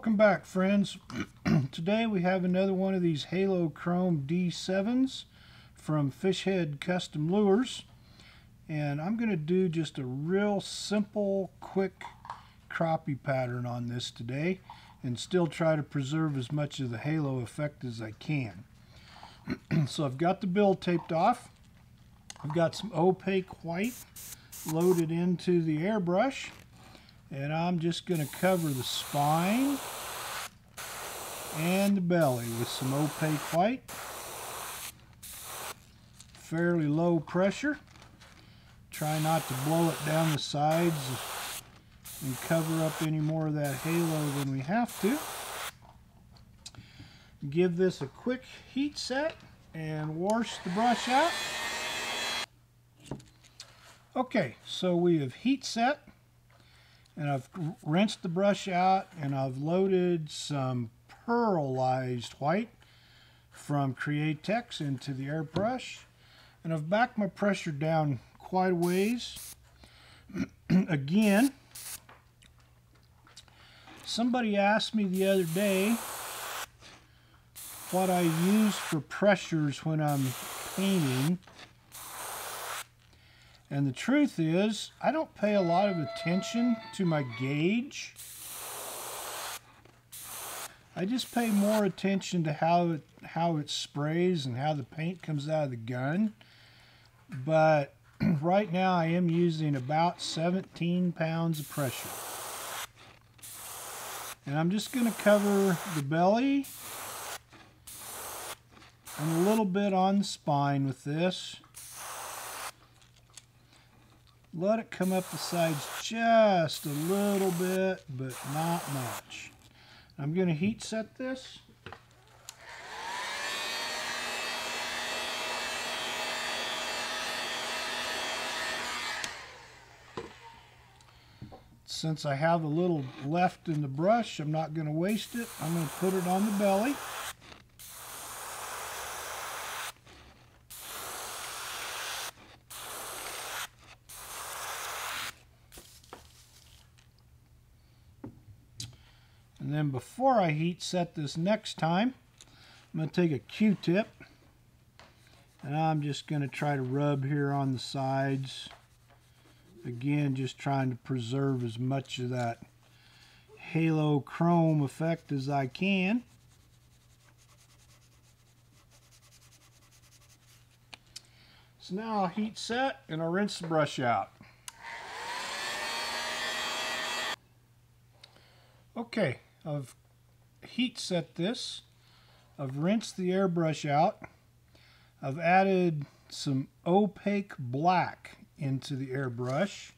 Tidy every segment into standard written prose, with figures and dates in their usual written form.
Welcome back, friends. Today we have another one of these Halo Chrome D7s from Fishhead Custom Lures, and I'm going to do just a real simple, quick crappie pattern on this today and still try to preserve as much of the halo effect as I can. So I've got the bill taped off. I've got some opaque white loaded into the airbrush, and I'm just going to cover the spine and the belly with some opaque white. Fairly low pressure. Try not to blow it down the sides and cover up any more of that halo than we have to. Give this a quick heat set and wash the brush out. Okay, so we have heat set, and I've rinsed the brush out, and I've loaded some pearlized white from Createx into the airbrush, and I've backed my pressure down quite a ways. Again, somebody asked me the other day what I use for pressures when I'm painting, and the truth is I don't pay a lot of attention to my gauge. I just pay more attention to how it sprays and how the paint comes out of the gun. But right now I am using about 17 pounds of pressure. And I'm just going to cover the belly and a little bit on the spine with this. Let it come up the sides just a little bit, but not much. I'm going to heat set this. Since I have a little left in the brush, I'm not going to waste it. I'm going to put it on the belly. And then before I heat set this next time, I'm going to take a Q-tip, and I'm just going to try to rub here on the sides. Again, just trying to preserve as much of that halo chrome effect as I can. So now I'll heat set and I'll rinse the brush out. Okay, I've heat set this. I've rinsed the airbrush out. I've added some opaque black into the airbrush.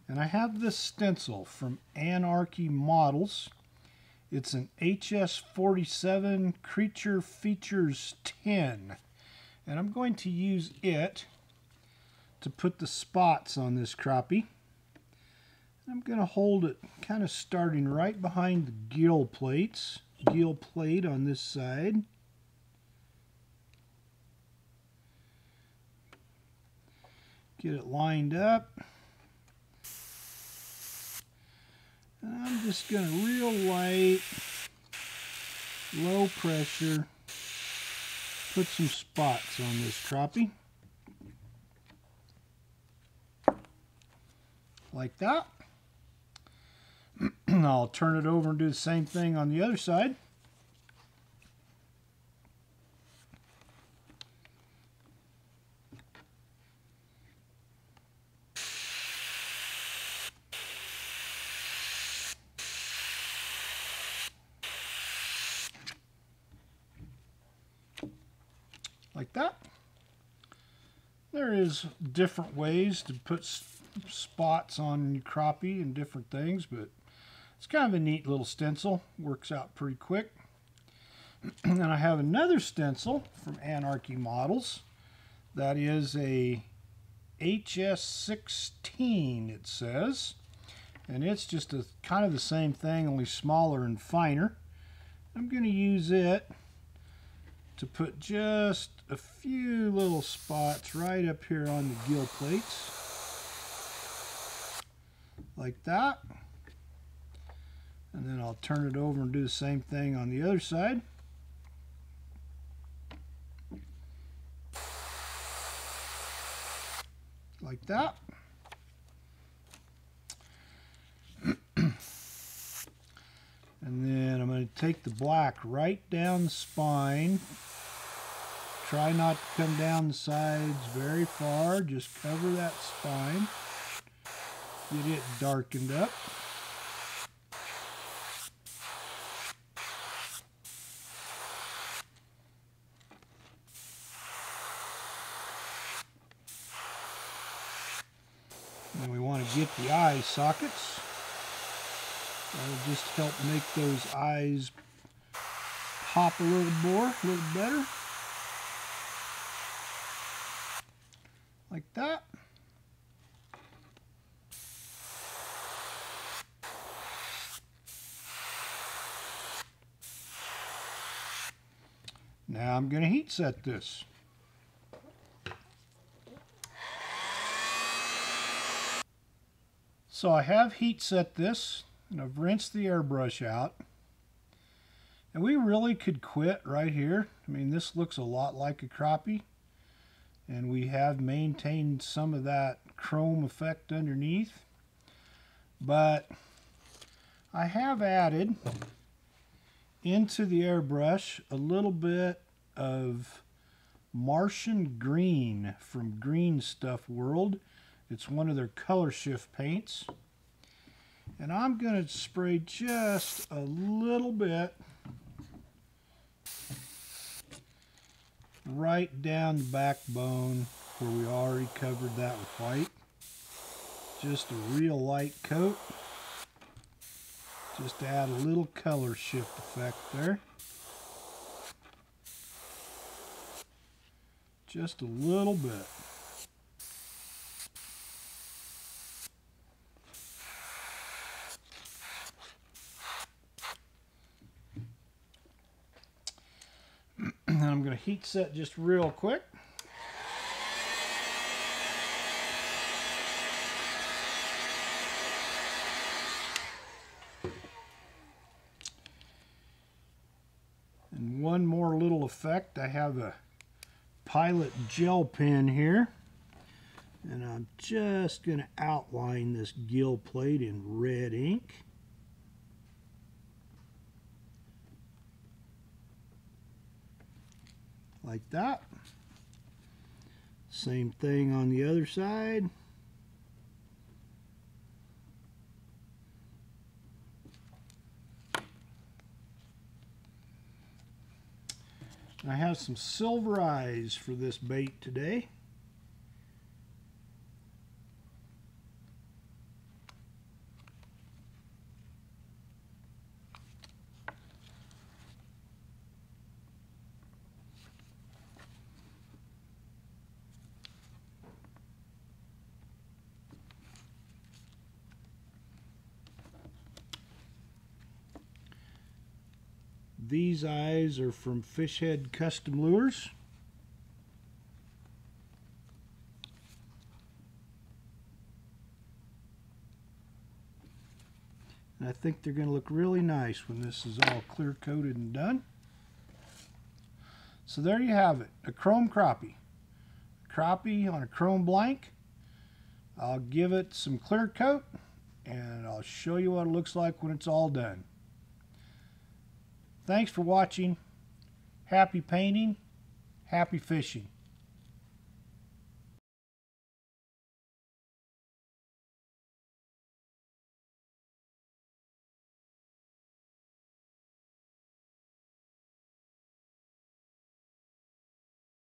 And I have this stencil from Anarchy Models. It's an HS47 Creature Features 10. And I'm going to use it to put the spots on this crappie. I'm going to hold it kind of starting right behind the gill plate on this side. Get it lined up. And I'm just going to real light, low pressure, put some spots on this crappie. Like that. I'll turn it over and do the same thing on the other side. Like that. There is different ways to put spots on your crappie and different things, but it's kind of a neat little stencil. Works out pretty quick. And I have another stencil from Anarchy Models. That is a HS16, it says. And it's just a kind of the same thing, only smaller and finer. I'm going to use it to put just a few little spots right up here on the gill plates. Like that. And then I'll turn it over and do the same thing on the other side. Like that. And then I'm going to take the black right down the spine. Try not to come down the sides very far. Just cover that spine. Get it darkened up. And we want to get the eye sockets. That'll just help make those eyes pop a little more, a little better. Like that. Now I'm going to heat set this. So I have heat set this, and I've rinsed the airbrush out. And we really could quit right here. I mean, this looks a lot like a crappie. And we have maintained some of that chrome effect underneath. But I have added into the airbrush a little bit of Martian Green from Green Stuff World. It's one of their color shift paints. And I'm going to spray just a little bit right down the backbone where we already covered that with white. Just a real light coat. Just to add a little color shift effect there. Just a little bit. And I'm going to heat set just real quick. And one more little effect. I have a Pilot gel pen here. And I'm just going to outline this gill plate in red ink. Like that. Same thing on the other side. I have some silver eyes for this bait today. These eyes are from Fish Head Custom Lures. And I think they're going to look really nice when this is all clear coated and done. So there you have it, a chrome crappie. Crappie on a chrome blank. I'll give it some clear coat and I'll show you what it looks like when it's all done. Thanks for watching. Happy painting, happy fishing.